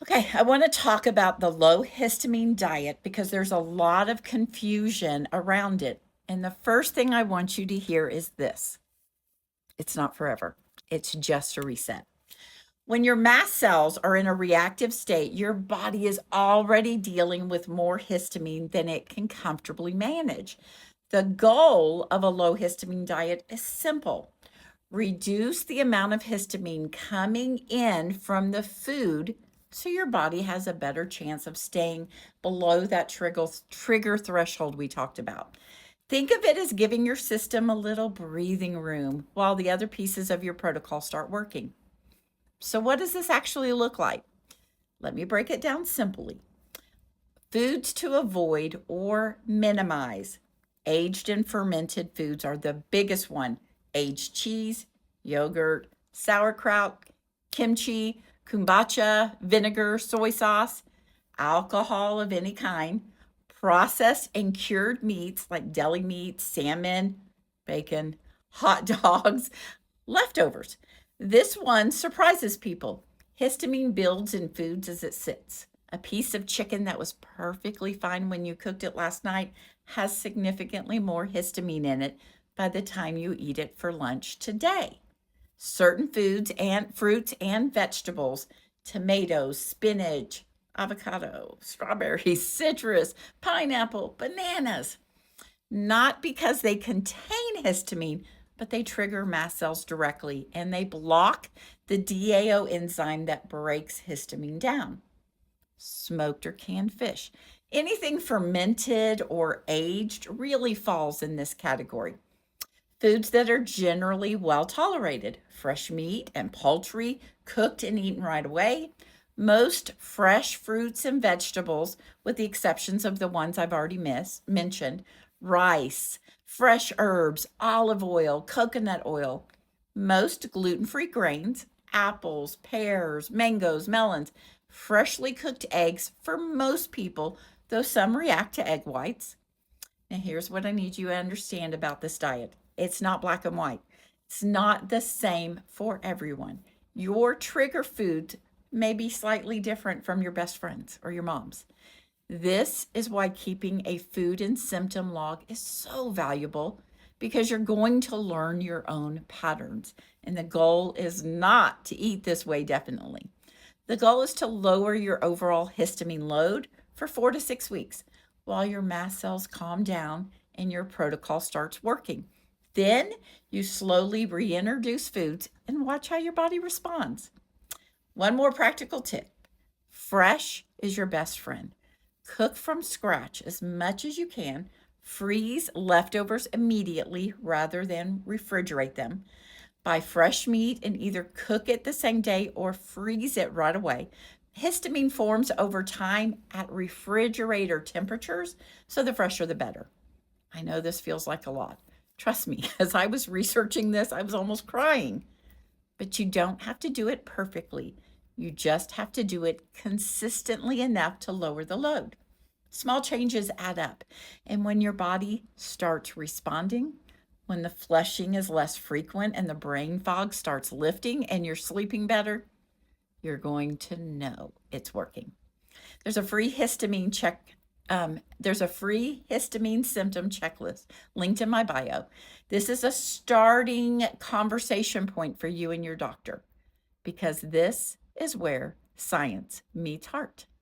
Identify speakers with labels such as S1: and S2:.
S1: Okay, I want to talk about the low histamine diet because there's a lot of confusion around it. And the first thing I want you to hear is this: it's not forever, it's just a reset. When your mast cells are in a reactive state, your body is already dealing with more histamine than it can comfortably manage. The goal of a low histamine diet is simple: reduce the amount of histamine coming in from the food so your body has a better chance of staying below that trigger threshold we talked about. Think of it as giving your system a little breathing room while the other pieces of your protocol start working. So, what does this actually look like? Let me break it down simply. Foods to avoid or minimize. Aged and fermented foods are the biggest one. Aged cheese, yogurt, sauerkraut, kimchi, kombucha, vinegar, soy sauce, alcohol of any kind, processed and cured meats like deli meat, salmon, bacon, hot dogs, leftovers. This one surprises people. Histamine builds in foods as it sits. A piece of chicken that was perfectly fine when you cooked it last night has significantly more histamine in it by the time you eat it for lunch today. Certain foods and fruits and vegetables, tomatoes, spinach, avocado, strawberries, citrus, pineapple, bananas, not because they contain histamine, but they trigger mast cells directly and they block the DAO enzyme that breaks histamine down. Smoked or canned fish, anything fermented or aged really falls in this category. Foods that are generally well tolerated: fresh meat and poultry, cooked and eaten right away. Most fresh fruits and vegetables, with the exceptions of the ones I've already mentioned: rice, fresh herbs, olive oil, coconut oil. Most gluten free grains: apples, pears, mangoes, melons. Freshly cooked eggs for most people, though some react to egg whites. Now, here's what I need you to understand about this diet: it's not black and white, it's not the same for everyone. Your trigger foods may be slightly different from your best friends or your mom's. This is why keeping a food and symptom log is so valuable, because you're going to learn your own patterns. And the goal is not to eat this way, definitely. The goal is to lower your overall histamine load for 4 to 6 weeks while your mast cells calm down and your protocol starts working. Then you slowly reintroduce foods and watch how your body responds. One more practical tip: fresh is your best friend. Cook from scratch as much as you can. Freeze leftovers immediately rather than refrigerate them. Buy fresh meat and either cook it the same day or freeze it right away. Histamine forms over time at refrigerator temperatures, so the fresher the better. I know this feels like a lot. Trust me, as I was researching this, I was almost crying. But you don't have to do it perfectly. You just have to do it consistently enough to lower the load. Small changes add up. And when your body starts responding, when the flushing is less frequent and the brain fog starts lifting and you're sleeping better, you're going to know it's working. There's a free histamine check. There's a free histamine symptom checklist linked in my bio. This is a starting conversation point for you and your doctor, because this is where science meets heart.